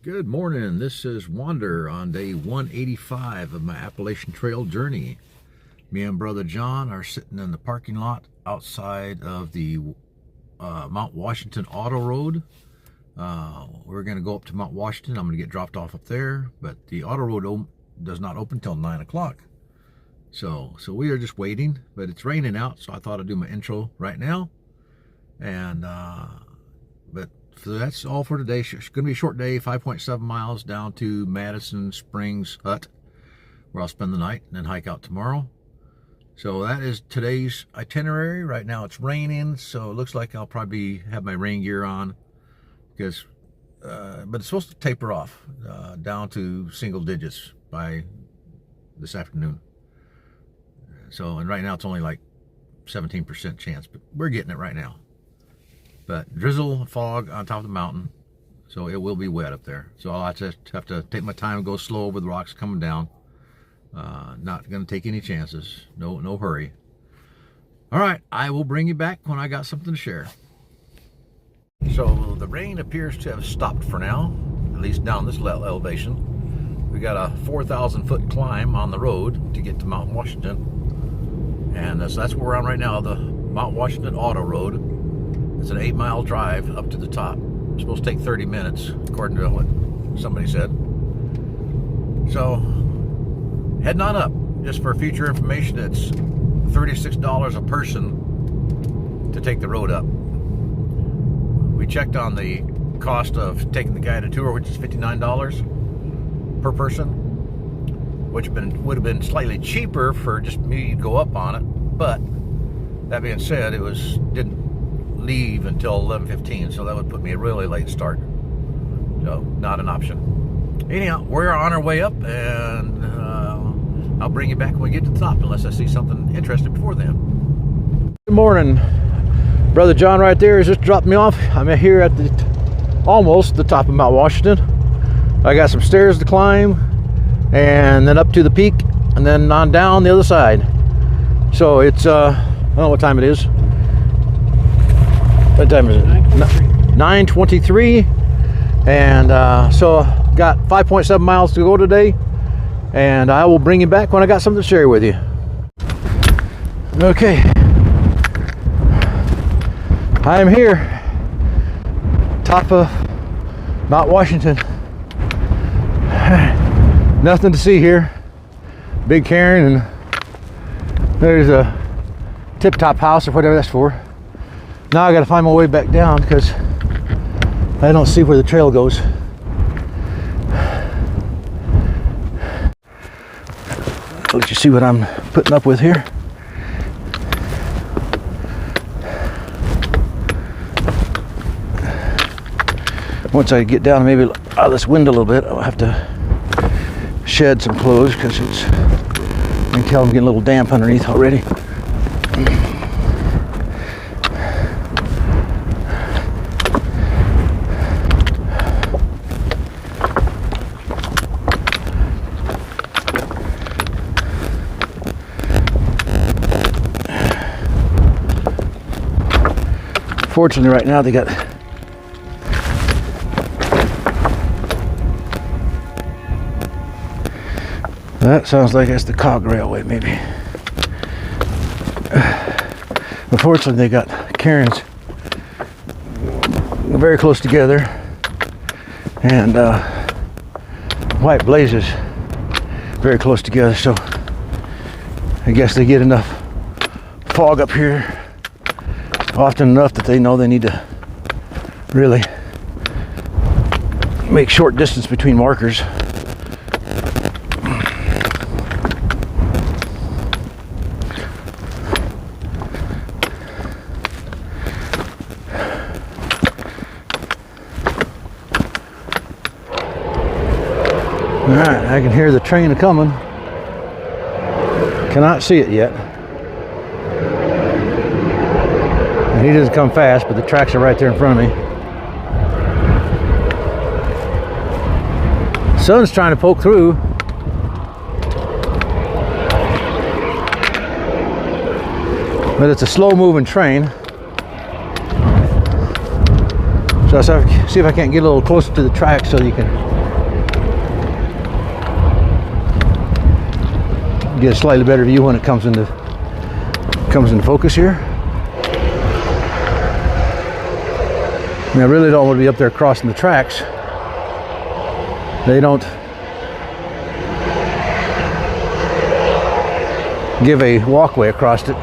Good morning. This is Wander on day 185 of my Appalachian Trail journey. Me and Brother John are sitting in the parking lot outside of the Mount Washington Auto Road. We're going to go up to Mount Washington. I'm going to get dropped off up there, but the Auto Road does not open till 9 o'clock. So we are just waiting, but it's raining out, so I thought I'd do my intro right now. And so that's all for today. It's going to be a short day, 5.7 miles down to Madison Springs Hut, where I'll spend the night and then hike out tomorrow. So that is today's itinerary. Right now it's raining, so it looks like I'll probably have my rain gear on, because, but it's supposed to taper off down to single digits by this afternoon. So, and right now it's only like 17% chance, but we're getting it right now. But drizzle, fog on top of the mountain, so it will be wet up there. So I'll just have to take my time and go slow over the rocks coming down. Not going to take any chances. No hurry. All right, I will bring you back when I got something to share. So the rain appears to have stopped for now, at least down this elevation. We got a 4,000-foot climb on the road to get to Mount Washington, and so that's where we're on right now, the Mount Washington Auto Road. It's an 8-mile drive up to the top. It's supposed to take 30 minutes, according to what somebody said. So, heading on up. Just for future information, it's $36 a person to take the road up. We checked on the cost of taking the guided tour, which is $59 per person, which would have been slightly cheaper for just me to go up on it. But that being said, it didn't leave until 11:15, so that would put me a really late start, so not an option. Anyhow, we're on our way up, and I'll bring you back when we get to the top, unless I see something interesting before then. Good morning. Brother John right there has just dropped me off. I'm here at almost the top of Mount Washington. I got some stairs to climb, and then up to the peak, and then on down the other side. So it's I don't know what time it is. What time is it? 9:23. And so got 5.7 miles to go today, and I will bring you back when I got something to share with you. Okay, I am here, top of Mount Washington. Nothing to see here. Big cairn, and there's a tip-top house or whatever that's for. Now I got to find my way back down because I don't see where the trail goes. Let you see what I'm putting up with here. Once I get down maybe out of this wind a little bit, I'll have to shed some clothes because you can tell I'm getting a little damp underneath already. Fortunately, right now they got that sounds like it's the cog railway, maybe. Unfortunately, they got cairns very close together, and white blazes very close together. So I guess they get enough fog up here often enough that they know they need to really make short distance between markers. Alright, I can hear the train coming. Cannot see it yet. He doesn't come fast, but the tracks are right there in front of me. Sun's trying to poke through. But it's a slow moving train. So I'll see if I can't get a little closer to the track so you can get a slightly better view when it comes into focus here. And I really don't want to be up there crossing the tracks. They don't give a walkway across it. You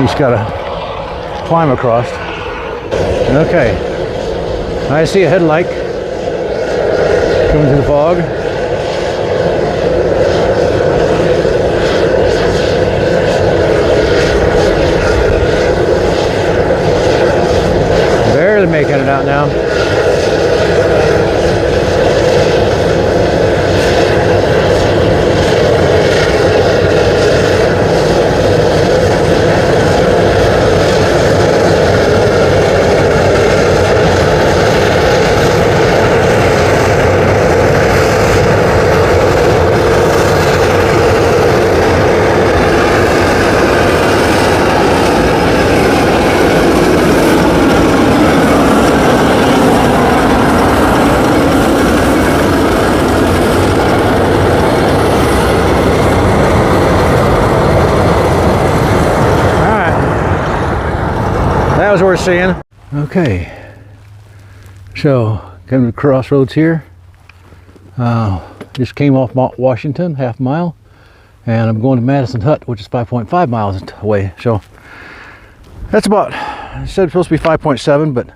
just gotta climb across. Okay, I see a headlight coming through the fog. Barely making it out now. That was worth seeing. Okay, so coming to the crossroads here. Just came off Mount Washington, half mile, and I'm going to Madison Hut, which is 5.5 miles away. So that's about, I said it's supposed to be 5.7, but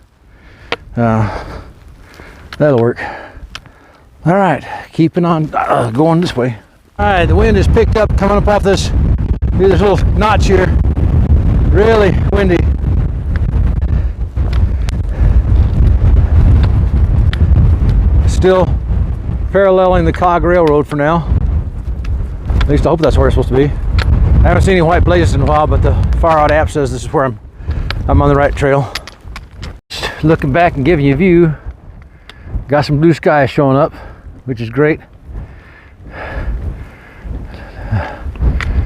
that'll work. All right, keeping on going this way. All right, the wind has picked up coming up off this little notch here. Really windy. Still paralleling the Cog Railroad for now. At least I hope that's where it's supposed to be. I haven't seen any white blazes in a while, but the Far Out app says this is where I'm on the right trail. Just looking back and giving you a view. Got some blue skies showing up, which is great.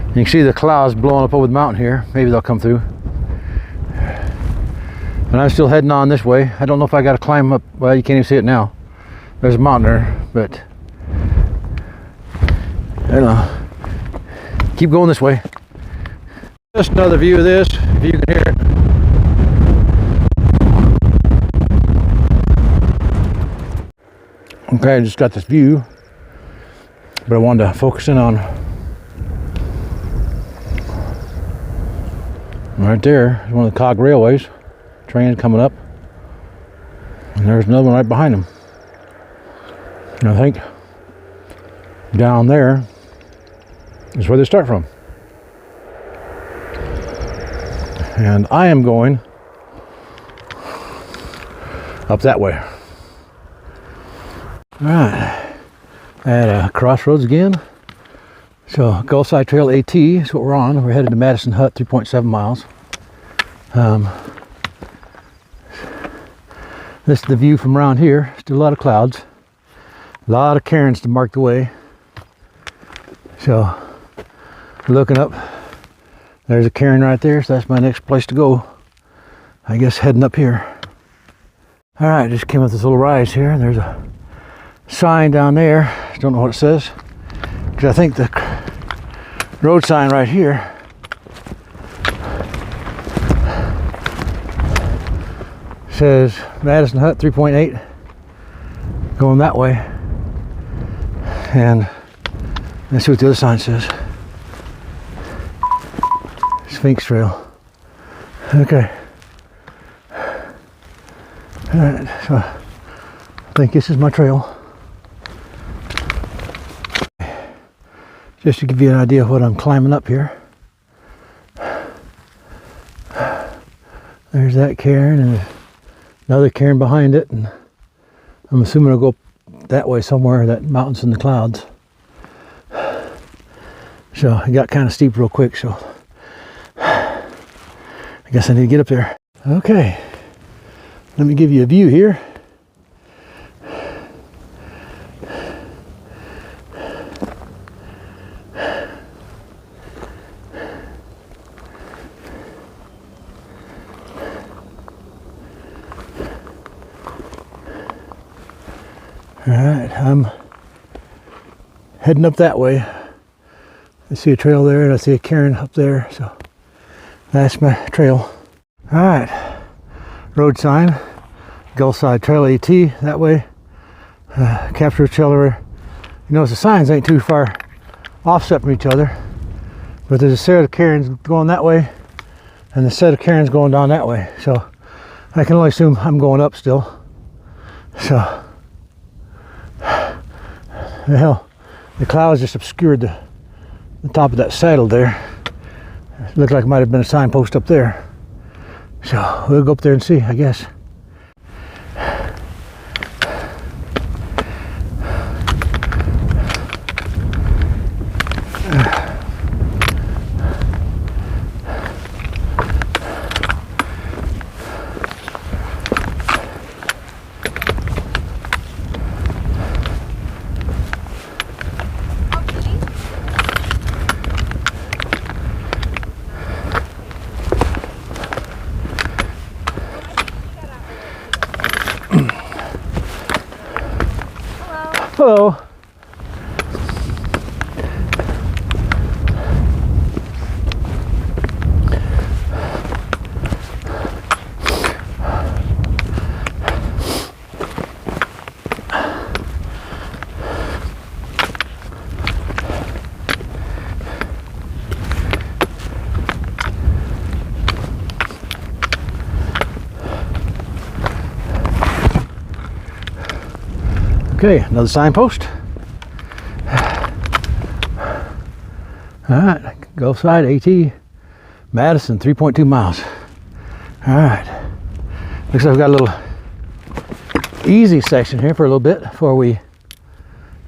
You can see the clouds blowing up over the mountain here. Maybe they'll come through. And I'm still heading on this way. I don't know if I got to climb up. Well, you can't even see it now. There's a mountain there, but I don't know. Keep going this way. Just another view of this, if you can hear it. Okay, I just got this view, but I wanted to focus in on right there. One of the Cog Railways, train coming up, and there's another one right behind them. And I think down there is where they start from. And I am going up that way. All right, at crossroads again. So Gulfside Trail AT is what we're on. We're headed to Madison Hut, 3.7 miles. This is the view from around here. Still a lot of clouds. A lot of cairns to mark the way. So looking up, there's a cairn right there, so that's my next place to go. I guess heading up here. All right, just came up this little rise here, and there's a sign down there. Don't know what it says, because I think the road sign right here says Madison Hut 3.8, going that way. And let's see what the other sign says. Sphinx Trail. Okay. All right, so I think this is my trail. Just to give you an idea of what I'm climbing up here. There's that cairn and another cairn behind it, and I'm assuming I'll go that way somewhere. That mountain's in the clouds. So it got kind of steep real quick, so I guess I need to get up there. Okay, let me give you a view here. All right, I'm heading up that way. I see a trail there, and I see a cairn up there, so that's my trail. All right, road sign, Gulfside Trail AT, that way. Capture Trailer. You notice the signs ain't too far offset from each other, but there's a set of cairns going that way, and the set of cairns going down that way, so I can only assume I'm going up still. So, the hell, the clouds just obscured the top of that saddle there. It looked like it might have been a signpost up there. So, we'll go up there and see, I guess. Hello. Okay, another signpost. All right, Gulfside AT, Madison, 3.2 miles. All right, looks like we've got a little easy section here for a little bit before we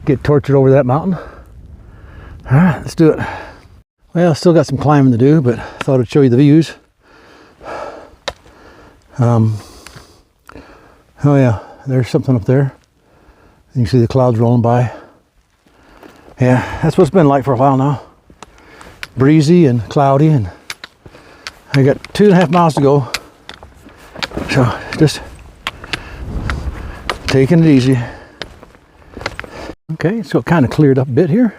get tortured over that mountain. All right, let's do it. Well, still got some climbing to do, but I thought I'd show you the views. Oh yeah, there's something up there. You can see the clouds rolling by. Yeah, that's what it's been like for a while now. Breezy and cloudy, and I got 2.5 miles to go. So just taking it easy. Okay, so it kind of cleared up a bit here.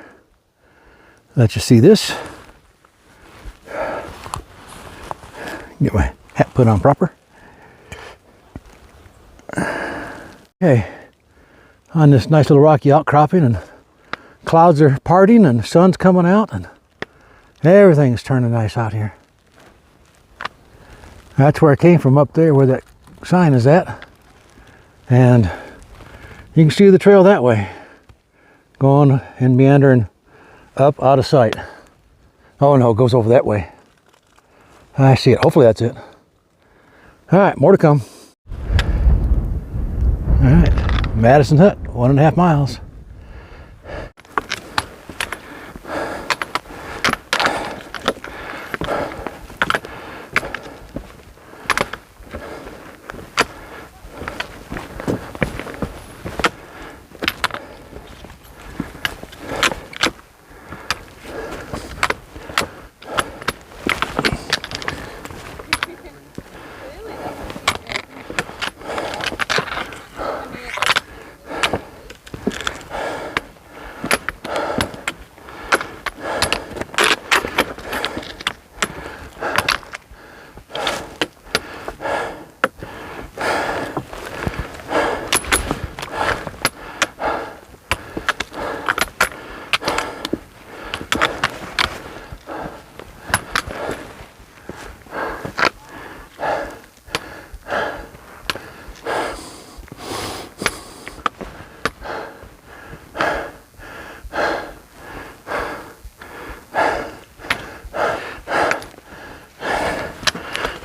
Let you see this. Get my hat put on proper. Okay. On this nice little rocky outcropping, and clouds are parting and the sun's coming out and everything's turning nice out here. That's where I came from, up there where that sign is at, and you can see the trail that way going and meandering up out of sight. Oh no, it goes over that way. I see it. Hopefully that's it. All right, more to come. All right, Madison Hut, 1.5 miles.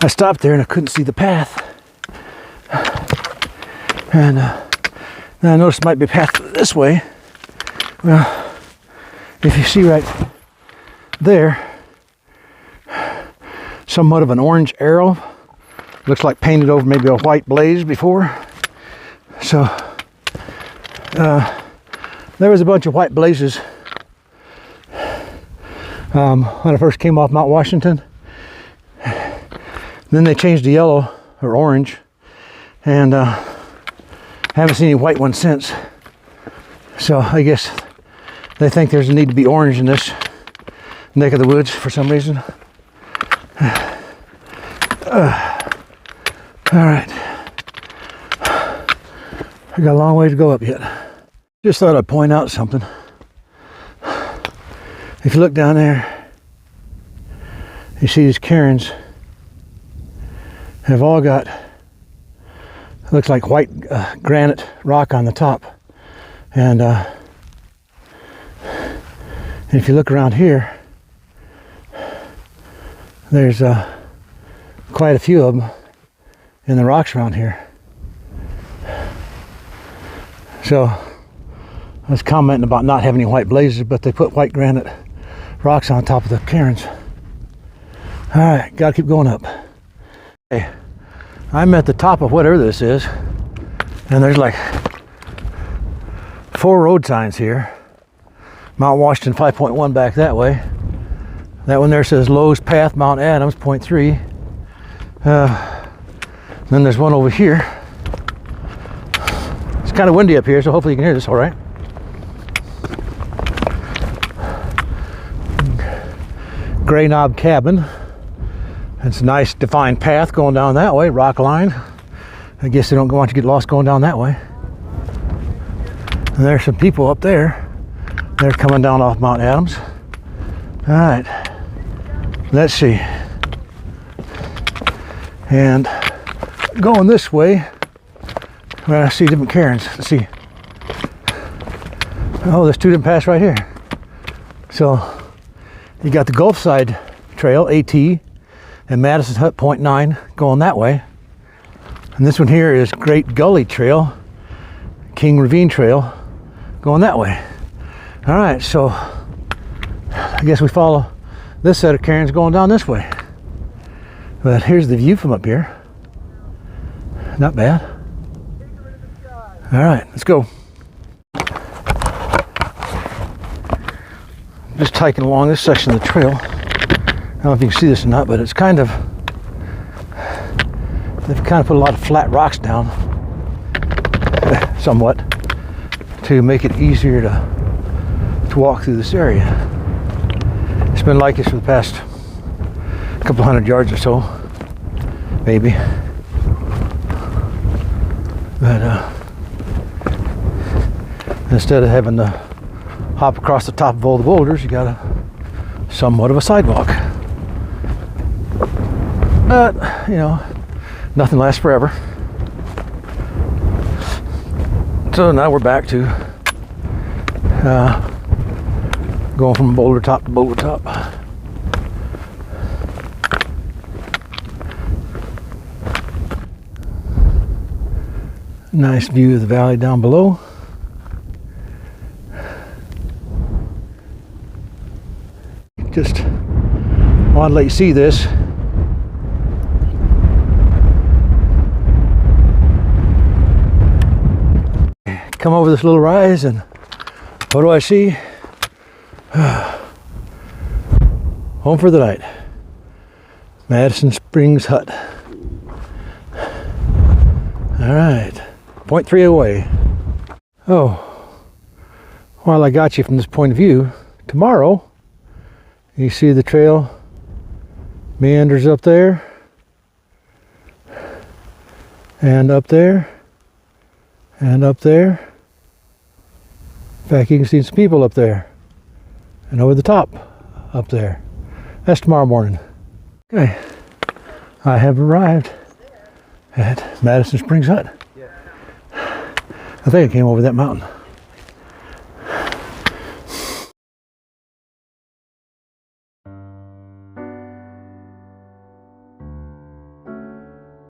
I stopped there and I couldn't see the path, and then I noticed it might be a path this way. Well, if you see right there, somewhat of an orange arrow, looks like painted over maybe a white blaze before. So there was a bunch of white blazes when I first came off Mount Washington. Then they changed to yellow or orange, and haven't seen any white ones since. So I guess they think there's a need to be orange in this neck of the woods for some reason. All right. I got a long way to go up yet. Just thought I'd point out something. If you look down there, you see these cairns have all got, looks like white granite rock on the top. And if you look around here, there's quite a few of them in the rocks around here. So I was commenting about not having any white blazes, but they put white granite rocks on top of the cairns. All right, gotta keep going up. Okay, I'm at the top of whatever this is, and there's like 4 road signs here. Mount Washington 5.1 back that way. That one there says Lowe's Path, Mount Adams 0.3. Then there's one over here. It's kind of windy up here, so hopefully you can hear this all right. Gray Knob Cabin. It's a nice defined path going down that way, rock line. I guess they don't want you to get lost going down that way. And there's some people up there. They're coming down off Mount Adams. All right, let's see. And going this way, well, I see different cairns. Let's see. Oh, there's 2 didn't pass right here. So you got the Gulf Side Trail, AT, and Madison Hut 0.9 going that way. And this one here is Great Gully Trail, King Ravine Trail, going that way. All right, so I guess we follow this set of cairns going down this way. But here's the view from up here. Not bad. All right, let's go. Just hiking along this section of the trail. I don't know if you can see this or not, but it's kind of, they've kind of put a lot of flat rocks down, somewhat, to make it easier to walk through this area. It's been like this for the past couple hundred yards or so, maybe. But instead of having to hop across the top of all the boulders, you got somewhat of a sidewalk. But, you know, nothing lasts forever. So now we're back to going from boulder top to boulder top. Nice view of the valley down below. Just wanted to let you see this. Come over this little rise, and what do I see? Home for the night. Madison Springs Hut. All right, 0.3 away. Oh, while I got you from this point of view, tomorrow, you see the trail meanders up there, and up there, and up there. In fact, you can see some people up there, and over the top, up there. That's tomorrow morning. Okay, I have arrived at Madison Springs Hut. I think I came over that mountain.